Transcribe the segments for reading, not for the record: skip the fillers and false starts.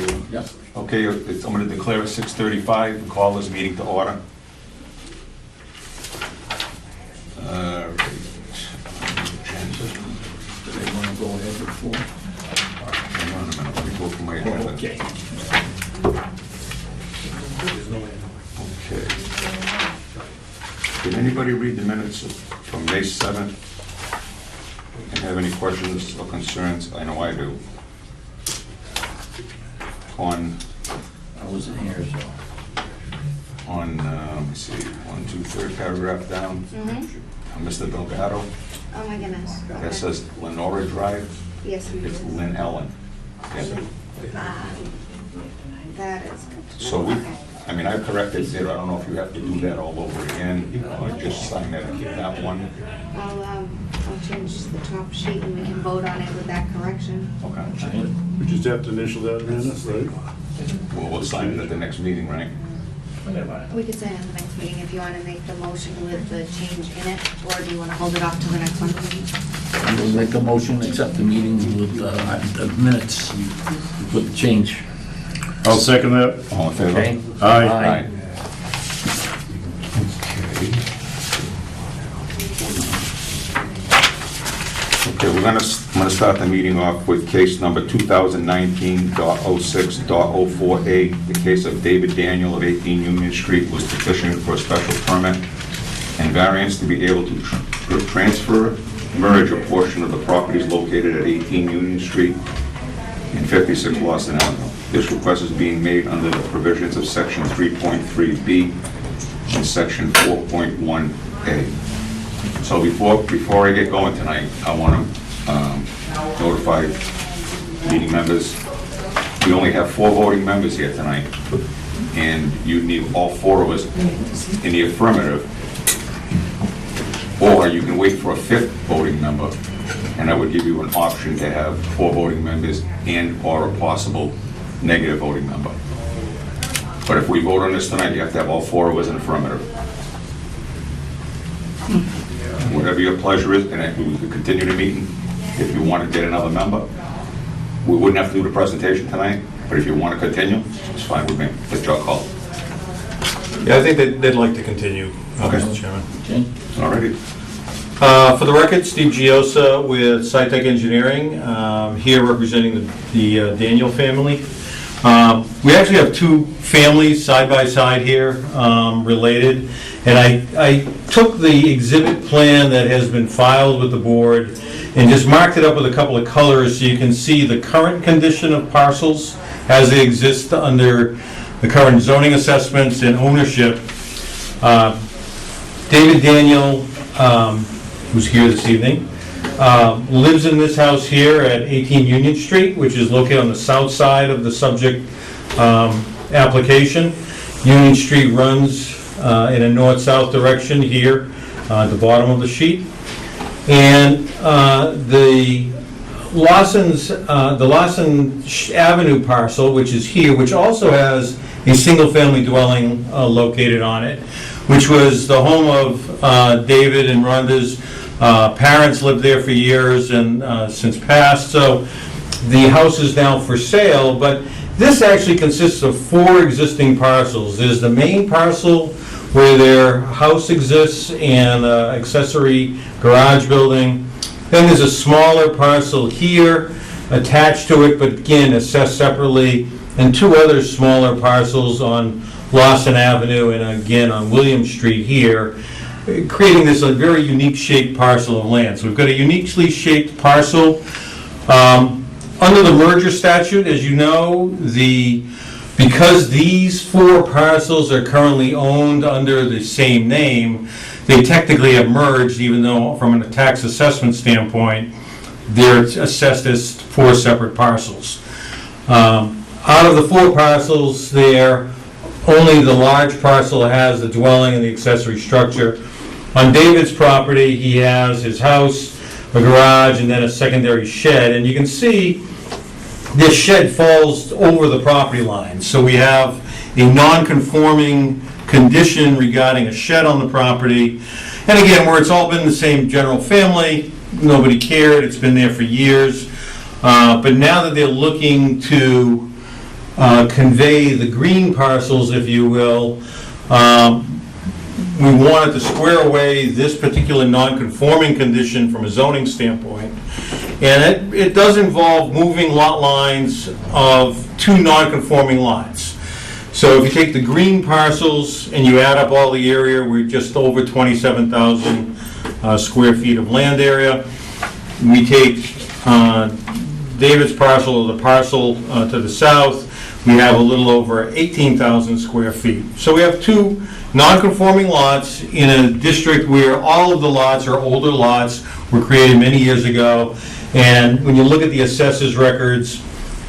Yep. Okay, I'm going to declare it 6:35 and call this meeting to order. Do they want to go ahead before? Hang on a minute, let me go through my agenda. Okay. Okay. Did anybody read the minutes from May 7th? And have any questions or concerns? I know I do. On, I wasn't here, so. let me see, 1, 2, 3rd paragraph down. Mr. Delgado, Oh my goodness. that says Lenora Drive. Yes, it It's is. Lynn Ellen. Yes. That is good. So we, Okay. I mean, I corrected it, I don't know if you have to do that all over again, or just sign that one. I'll change the top sheet and we can vote on it with that correction. Okay. We just have to initial that, Dennis, right? We'll sign it at the next meeting, right? We could say at the next meeting if you want to make the motion with the change in it, or do you want to hold it off till the next one? I'm going to make a motion, accept the meeting with the minutes with the change. I'll second that. All in favor? Okay? Aye. Aye. Okay, I'm gonna start the meeting off with case number 2019.06.04A. The case of David Daniel of 18 Union Street was petitioning for a special permit and variance to be able to transfer, merge a portion of the properties located at 18 Union Street and 56 Lawson Avenue. This request is being made under the provisions of section 3.3B and section 4.1A. So before I get going tonight, I want to notify meeting members. We only have 4 voting members here tonight, and you need all 4 of us in the affirmative, or you can wait for a 5th voting member, and I would give you an option to have 4 voting members and or a possible negative voting member. But if we vote on this tonight, you have to have all 4 of us in affirmative. Whatever your pleasure is, and we could continue the meeting if you want to get another member. We wouldn't have to do the presentation tonight, but if you want to continue, it's fine with me. It's your call. Yeah, I think they'd like to continue, Okay. Mr. Chairman. Okay? Alrighty. For the record, Steve Giosa with SciTech Engineering, here representing the Daniel family. We actually have 2 families side by side here, related, and I took the exhibit plan that has been filed with the board and just marked it up with a couple of colors so you can see the current condition of parcels as they exist under the current zoning assessments and ownership. David Daniel, who's here this evening, lives in this house here at 18 Union Street, which is located on the south side of the subject application. Union Street runs in a north-south direction here at the bottom of the sheet. And the Lawson Avenue parcel, which is here, which also has a single-family dwelling located on it, which was the home of David and Rhonda's parents, lived there for years and since passed. So the house is now for sale, but this actually consists of 4 existing parcels. There's the main parcel where their house exists and accessory garage building. Then there's a smaller parcel here attached to it, but again assessed separately, and 2 other smaller parcels on Lawson Avenue and again on William Street here, creating this a very unique shaped parcel of land. So we've got a uniquely shaped parcel. Under the merger statute, as you know, because these 4 parcels are currently owned under the same name, they technically have merged, even though from a tax assessment standpoint, they're assessed as 4 separate parcels. Out of the 4 parcels there, only the large parcel has the dwelling and the accessory structure. On David's property, he has his house, a garage, and then a secondary shed. And you can see this shed falls over the property line. So we have a non-conforming condition regarding a shed on the property. And again, where it's all been the same general family, nobody cared, it's been there for years. But now that they're looking to convey the green parcels, if you will. We wanted to square away this particular non-conforming condition from a zoning standpoint. And it does involve moving lot lines of two non-conforming lots. So if you take the green parcels and you add up all the area, we're just over 27,000 square feet of land area. We take David's parcel, or the parcel to the south, we have a little over 18,000 square feet. So we have two non-conforming lots in a district where all of the lots are older lots, were created many years ago. And when you look at the assessor's records,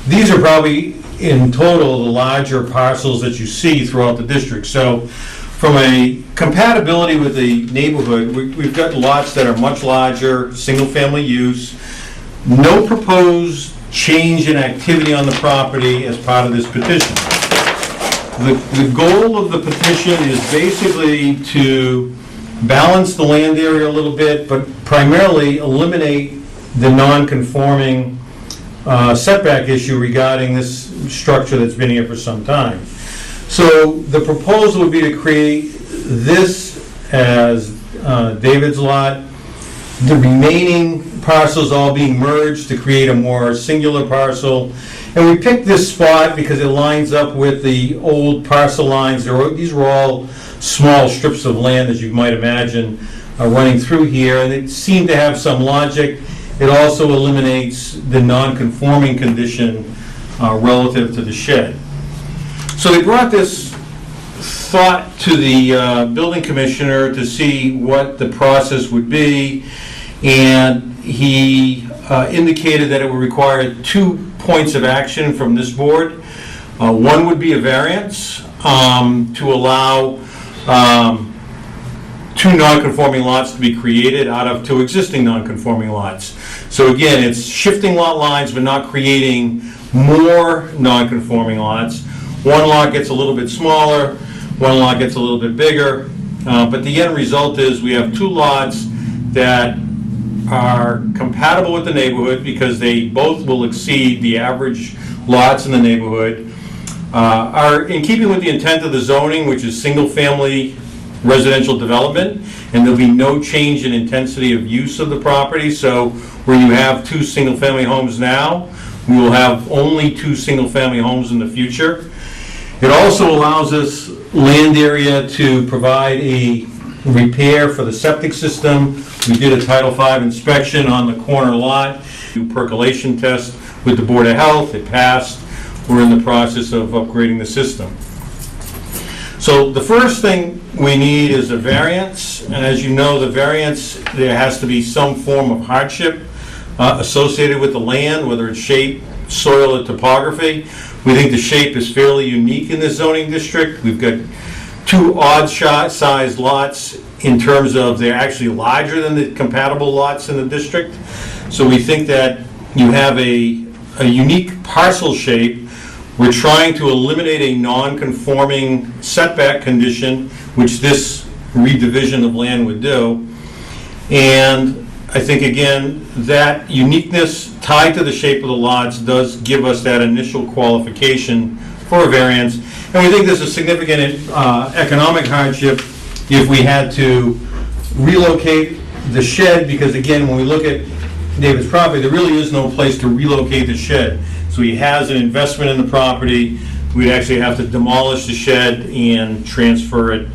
these are probably in total the larger parcels that you see throughout the district. So from a compatibility with the neighborhood, we've got lots that are much larger, single-family use, no proposed change in activity on the property as part of this petition. The goal of the petition is basically to balance the land area a little bit, but primarily eliminate the non-conforming setback issue regarding this structure that's been here for some time. So the proposal would be to create this as David's lot, the remaining parcels all being merged to create a more singular parcel. And we picked this spot because it lines up with the old parcel lines. These were all small strips of land, as you might imagine, running through here, and it seemed to have some logic. It also eliminates the non-conforming condition relative to the shed. So they brought this thought to the building commissioner to see what the process would be, and he indicated that it would require 2 points of action from this board. One would be a variance to allow 2 non-conforming lots to be created out of 2 existing non-conforming lots. So again, it's shifting lot lines but not creating more non-conforming lots. One lot gets a little bit smaller, one lot gets a little bit bigger, but the end result is we have 2 lots that are compatible with the neighborhood because they both will exceed the average lots in the neighborhood, are in keeping with the intent of the zoning, which is single-family residential development, and there'll be no change in intensity of use of the property. So where you have 2 single-family homes now, we will have only 2 single-family homes in the future. It also allows us land area to provide a repair for the septic system. We did a Title V inspection on the corner lot, do percolation test with the Board of Health, it passed. We're in the process of upgrading the system. So the first thing we need is a variance, and as you know, the variance, there has to be some form of hardship associated with the land, whether it's shape, soil, or topography. We think the shape is fairly unique in this zoning district. We've got 2 odd-sized lots in terms of they're actually larger than the compatible lots in the district. So we think that you have a unique parcel shape. We're trying to eliminate a non-conforming setback condition, which this redivision of land would do. And I think, again, that uniqueness tied to the shape of the lots does give us that initial qualification for a variance. And we think there's a significant economic hardship if we had to relocate the shed, because again, when we look at David's property, there really is no place to relocate the shed. So he has an investment in the property. We'd actually have to demolish the shed and transfer it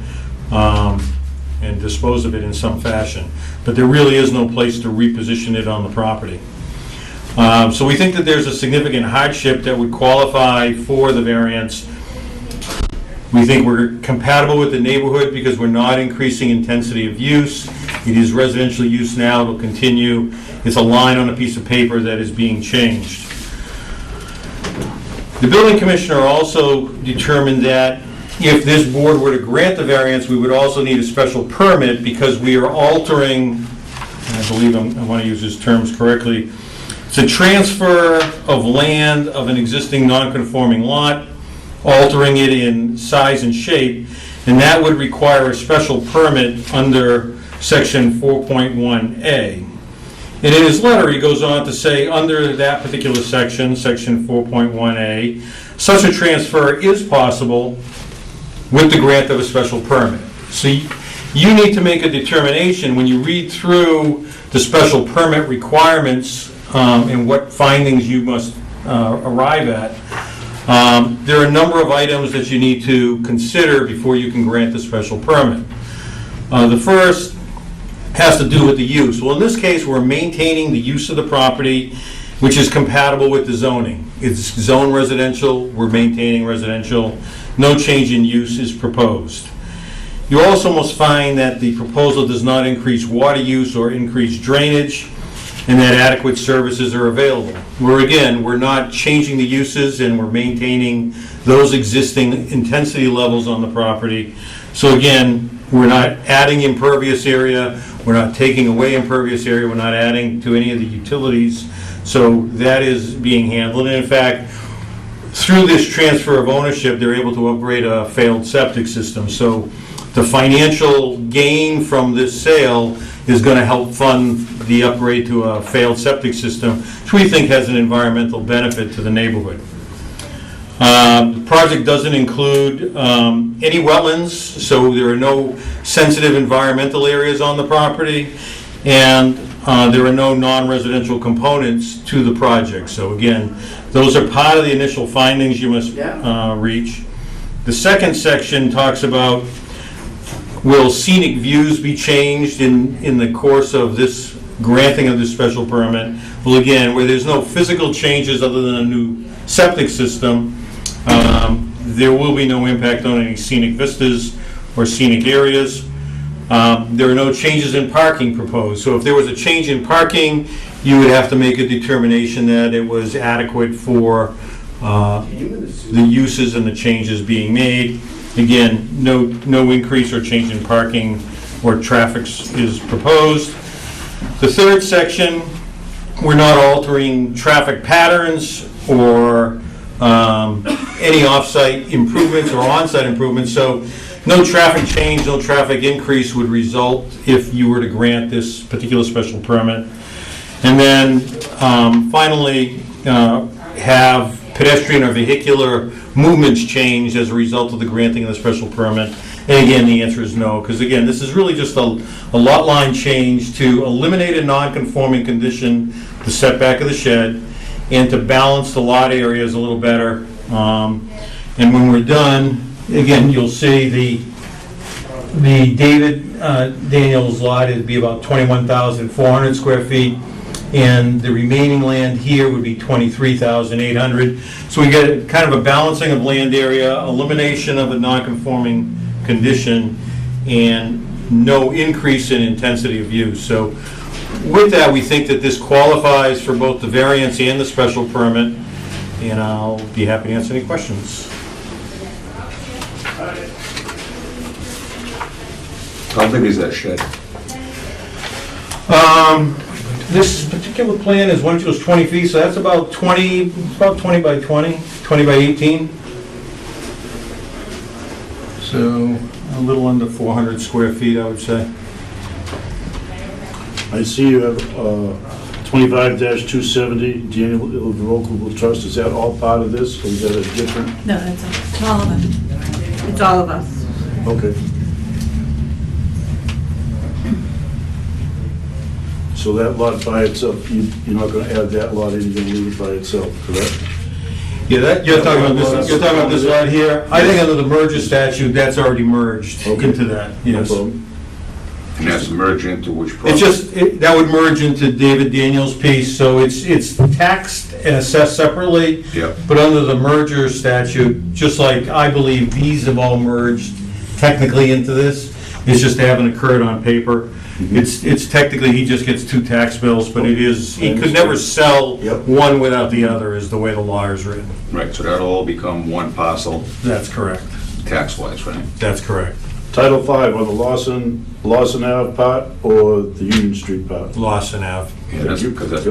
and dispose of it in some fashion. But there really is no place to reposition it on the property. So we think that there's a significant hardship that would qualify for the variance. We think we're compatible with the neighborhood because we're not increasing intensity of use. It is residential use now, it'll continue. It's a line on a piece of paper that is being changed. The building commissioner also determined that if this board were to grant the variance, we would also need a special permit because we are altering, and I believe I want to use his terms correctly, it's a transfer of land of an existing non-conforming lot, altering it in size and shape, and that would require a special permit under section 4.1A. And in his letter, he goes on to say, under that particular section, section 4.1A, such a transfer is possible with the grant of a special permit. So you need to make a determination when you read through the special permit requirements and what findings you must arrive at. There are a number of items that you need to consider before you can grant the special permit. The first has to do with the use. Well, in this case, we're maintaining the use of the property, which is compatible with the zoning. It's zone residential, we're maintaining residential, no change in use is proposed. You also must find that the proposal does not increase water use or increase drainage, and that adequate services are available. We're not changing the uses, and we're maintaining those existing intensity levels on the property. So again, we're not adding impervious area, we're not taking away impervious area, we're not adding to any of the utilities. So that is being handled. And in fact, through this transfer of ownership, they're able to upgrade a failed septic system. So the financial gain from this sale is going to help fund the upgrade to a failed septic system, which we think has an environmental benefit to the neighborhood. The project doesn't include any wetlands, so there are no sensitive environmental areas on the property, and there are no non-residential components to the project. So again, those are part of the initial findings you must reach. The second section talks about, will scenic views be changed in the course of this granting of this special permit? Well, again, where there's no physical changes other than a new septic system, there will be no impact on any scenic vistas or scenic areas. There are no changes in parking proposed. So if there was a change in parking, you would have to make a determination that it was adequate for the uses and the changes being made. Again, no increase or change in parking or traffic is proposed. The third section, we're not altering traffic patterns or any off-site improvements or on-site improvements. So no traffic change, no traffic increase would result if you were to grant this particular special permit. And then finally, have pedestrian or vehicular movements change as a result of the granting of the special permit. And again, the answer is no, because again, this is really just a lot line change to eliminate a non-conforming condition, the setback of the shed, and to balance the lot areas a little better. And when we're done, again, you'll see the David Daniels lot would be about 21,400 square feet, and the remaining land here would be 23,800. So we get kind of a balancing of land area, elimination of a non-conforming condition, and no increase in intensity of use. So with that, we think that this qualifies for both the variance and the special permit, and I'll be happy to answer any questions. How big is that shed? This particular plan is 1 to 20 feet, so that's about 20 by 20, 20 by 18. So a little under 400 square feet, I would say. I see you have 25-270, Daniel Irrevocable Trust. Is that all part of this, or is that a different? No, it's all of us. It's all of us. Okay. So that lot by itself, you're not going to add that lot in, you're going to leave it by itself, correct? Yeah, you're talking about this lot here. I think under the merger statute, that's already merged Okay. into that, yes. No problem. And that's merged into which property? It's just, that would merge into David Daniels' piece, so it's taxed and assessed separately. Yep. But under the merger statute, just like I believe these have all merged technically into this, it's just they haven't occurred on paper. It's technically, he just gets two tax bills, but it is, he could never sell Yep. one without the other, is the way the law is written. Right, so that'll all become one parcel, That's correct. tax-wise, right? That's correct. Title V on the Lawson Ave part or the Union Street part? Lawson Ave. Yeah, that's because that's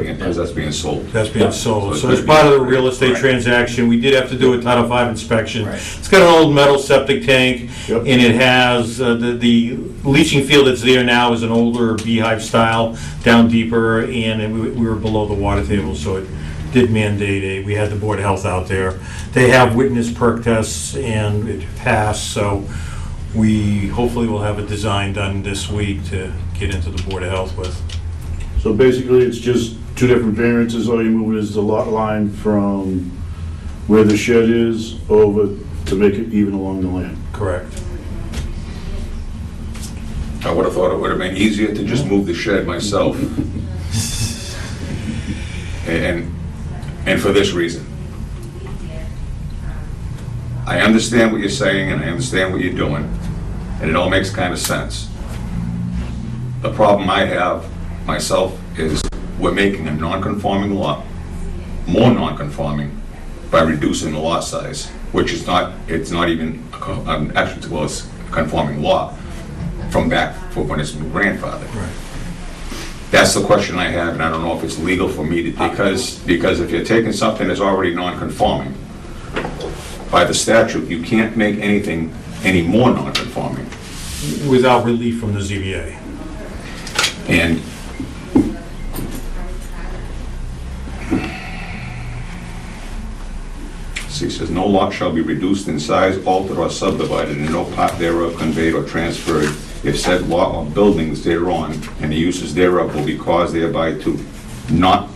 being sold. That's being sold. So So it's as part of the gonna be- real estate right. transaction, we did have to do a Title V inspection. Right. It's got an old metal septic tank, Yep. and it has, the leaching field that's there now is an older beehive style, down deeper, and we were below the water table, so it did mandate we had the Board of Health out there. They have witnessed perk tests, and it passed, so we hopefully will have a design done this week to get into the Board of Health with. So basically, it's just two different variances. All you're moving is the lot line from where the shed is over to make it even along the land. Correct. I would have thought it would have been easier to just move the shed myself. And for this reason. I understand what you're saying and I understand what you're doing, and it all makes kind of sense. The problem I have myself is we're making a non-conforming lot more non-conforming by reducing the lot size, which is not, it's not even, actually, well, it's a conforming lot from back for when it's been grandfathered. Right. That's the question I have, and I don't know if it's legal for me to, because if you're taking something that's already non-conforming, by the statute, you can't make anything any more non-conforming. Without relief from the ZBA. And see, it says, no lot shall be reduced in size, altered, or subdivided, and no part thereof conveyed or transferred, if said lot or buildings thereon, and the uses thereof will be caused thereby to not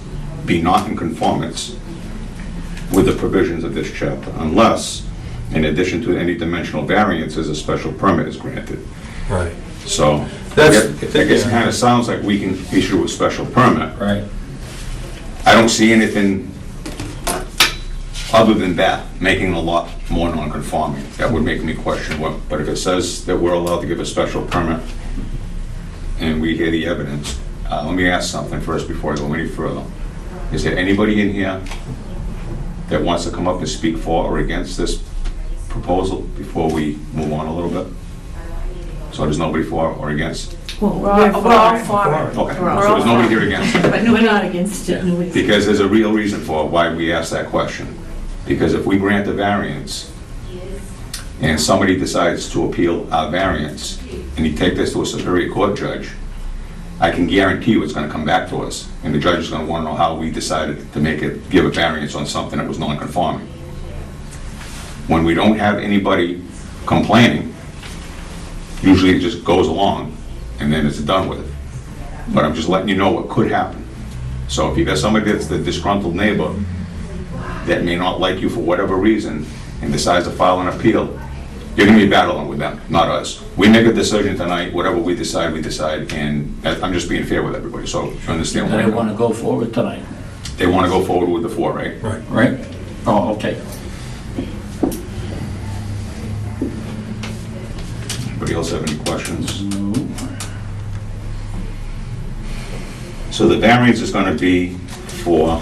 in conformance with the provisions of this chapter, unless, in addition to any dimensional variances, a special permit is granted. Right. So, I guess it kind of sounds like we can issue a special permit. Right. I don't see anything other than that, making the lot more non-conforming. That would make me question what, but if it says that we're allowed to give a special permit and we hear the evidence, let me ask something first before I go any further. Is there anybody in here that wants to come up and speak for or against this proposal before we move on a little bit? So there's nobody for or against? Well, we're all for it. Okay, We're so all there's nobody for here it. against it? But we're not against it. Nobody's- Because there's a real reason for why we ask that question. Because if we grant the variance, and somebody decides to appeal our variance, and you take this to a Superior Court judge, I can guarantee you it's gonna come back to us, and the judge is gonna wanna know how we decided to give a variance on something that was non-conforming. When we don't have anybody complaining, usually it just goes along, and then it's done with it. But I'm just letting you know what could happen. So if you got somebody that's the disgruntled neighbor that may not like you for whatever reason and decides to file an appeal, you're gonna be battling with them, not us. We make a decision tonight, whatever we decide, and I'm just being fair with everybody, so you understand what They I'm want to go forward tonight, They want to go forward with the 4, right? Right. right? Oh, okay. Anybody else have any questions? No. So the variance is gonna be for,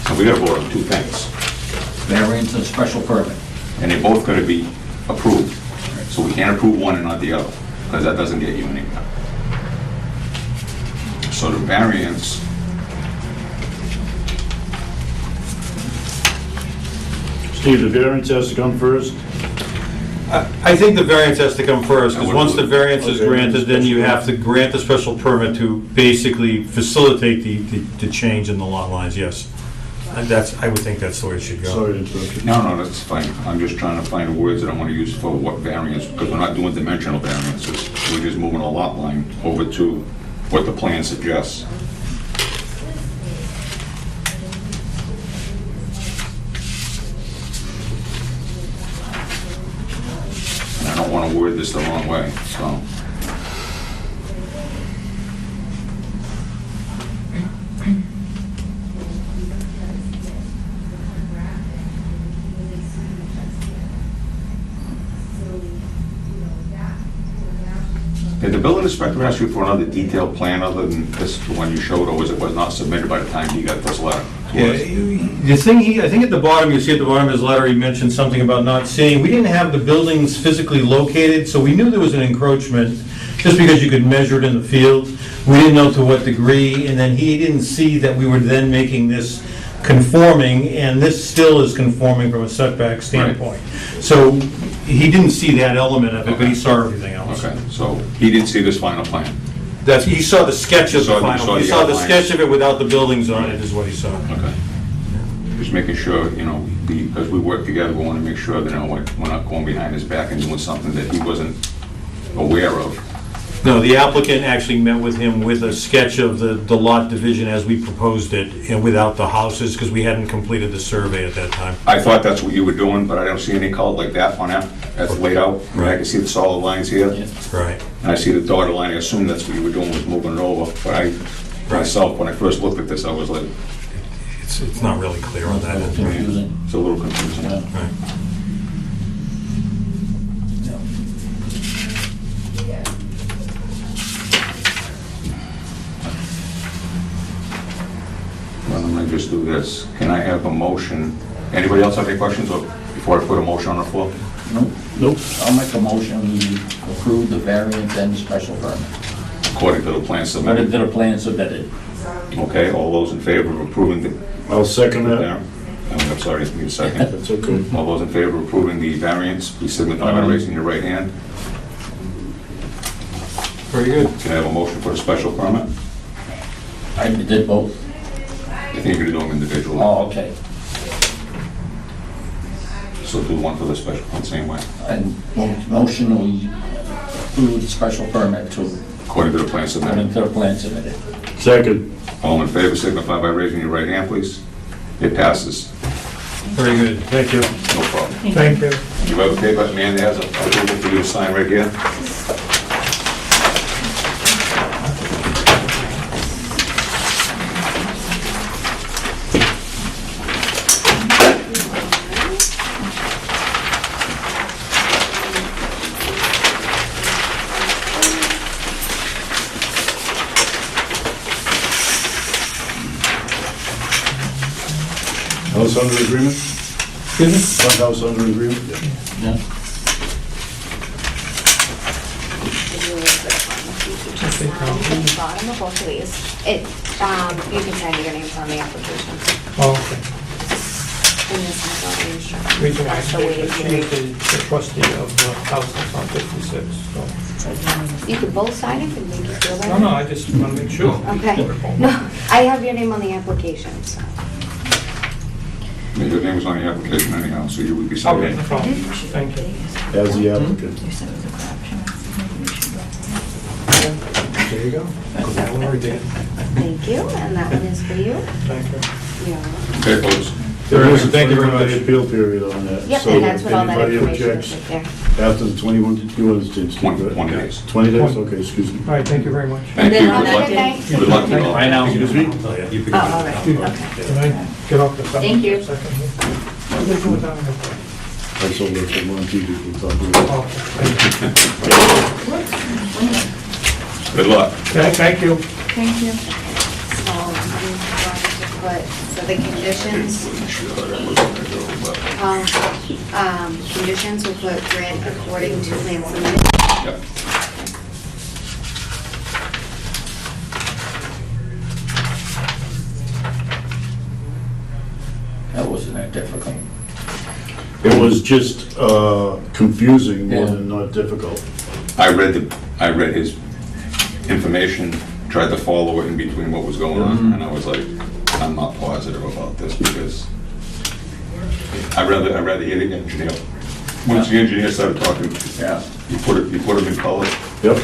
so we gotta vote on 2 things, Variance and special permit. and they're both gonna be approved. So we can't approve one and not the other, because that doesn't get you anywhere. So the variance, Steve, the variance has to come first? I think the variance has to come first, because once the variance is Okay. granted, then you have to grant the special permit to basically facilitate the change in the lot lines, yes. And I would think that's the way it should go. Sorry to interrupt you. no, that's fine. I'm just trying to find the words that I want to use for what variance, because we're not doing dimensional variances. We're just moving a lot line over to what the plan suggests. And I don't want to word this the wrong way, so. Did the building inspector ask you for another detailed plan other than this, the one you showed, or was it not submitted by the time he got this letter? Yeah, the thing, I think at the bottom, you see at the bottom of his letter, he mentioned something about not seeing, we didn't have the buildings physically located, so we knew there was an encroachment, just because you could measure it in the field. We didn't know to what degree, and then he didn't see that we were then making this conforming, and this still is conforming from a setback standpoint. So he didn't see that element of it, but he saw everything else. Okay, so he didn't see this final plan? He saw the sketch of the final, he saw the outline. sketch of it without the buildings on it, is what he saw. Okay. Just making sure, because we work together, we want to make sure that, we're not going behind his back and doing something that he wasn't aware of. No, the applicant actually met with him with a sketch of the lot division as we proposed it, and without the houses, because we hadn't completed the survey at that time. I thought that's what you were doing, but I don't see any color like that on that, that's laid out. I can see the solid lines here, Right. and I see the dotted line, I assume that's what you were doing, was moving it over, but myself, when I first looked at this, I was like, It's not really clear on that. It's confusing. it's a little confusing. Yeah. Right. Well, I'm gonna just do this. Can I have a motion? Anybody else have any questions, or before I put a motion on the floor? Nope. I'll make a motion, we approve the variance and the special permit. According to the plan But submitted. to the plan submitted. Okay, all those in favor of approving the... I'll second that. I'm sorry, need a second. That's okay. All those in favor of approving the variance, please signify by raising your right hand. Very good. Can I have a motion for the special permit? I did both. I think you're gonna do them individually. Oh, okay. So do one for the special, the same way, And motion, we approve the special permit to, according to the plan according submitted. to the plan submitted. Second. All in favor, signify by raising your right hand, please. It passes, Very good. Thank you. no problem. Thank you. You have a paper, man, that has a approval for you to sign right here? House under agreement? Excuse me? Front house under agreement? Yeah. Yeah. Bottom of both of these. You can sign your names on the application. Oh, okay. And this has all the instructions. Reason why I That's the way say it's that made. the trustee of the house is on 56, so. You can both sign it and make you feel better. No, I just want to make sure. Okay. No, I have your name on the application, so. I mean, your name was on the application anyhow, so you would be Okay, signing. no problem. Thank you. As the applicant. There you go. Very good. Thank you, and that one is for you. Thank you. Yeah. Okay, folks. There is a Thank you very much. 21-day appeal period on that. Yep, So and that's what all that if anybody information is objects right there. after the 21, you understand, Steve, 20 right? 20 days. 20 days, okay, excuse me. All right, thank you very much. Thank you, Have good a luck. good night. Good luck to you all. Bye now. Excuse me? Oh, all right, okay. Can I get off the phone? Thank you. for a second here? What are they doing down there? I saw that from on TV, we talked about it. Good luck. Okay, thank you. Thank you. So, I'm going to put, so the conditions, conditions will put grant according to plan submitted. Yep. That wasn't that difficult. It was just confusing more Yeah. than not difficult. I read his information, tried to follow it in between what was going on, and I was like, I'm not positive about this because I'd rather hear the engineer. Once the engineer started talking, Yeah. he put it in color. Yep.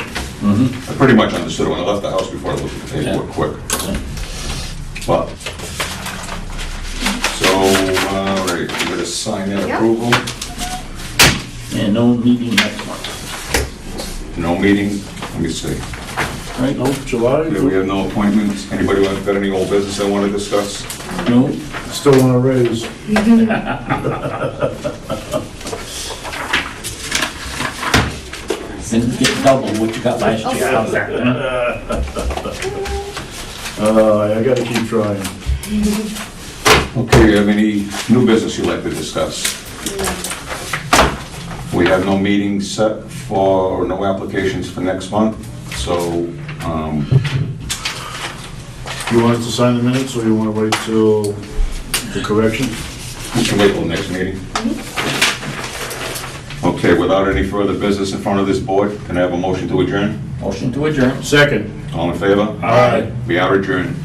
I pretty much understood it when I left the house before I looked at the paperwork quick. But, so, all right, we're gonna sign that Yep. approval. And no meeting next month. No meeting, let me see. Right? No, July, Yeah, we have no appointments. Anybody got any old business they want to discuss? No? still want to raise. Didn't get double what you got last year. How's that? I gotta keep trying. Okay, do you have any new business you'd like to discuss? We have no meetings set for, no applications for next month, so, You want us to sign the minutes, or you want to wait till the correction? we can wait till next meeting. Okay, without any further business in front of this board, can I have a motion to adjourn? Motion to adjourn. Second. All in favor? Aye. We are adjourned.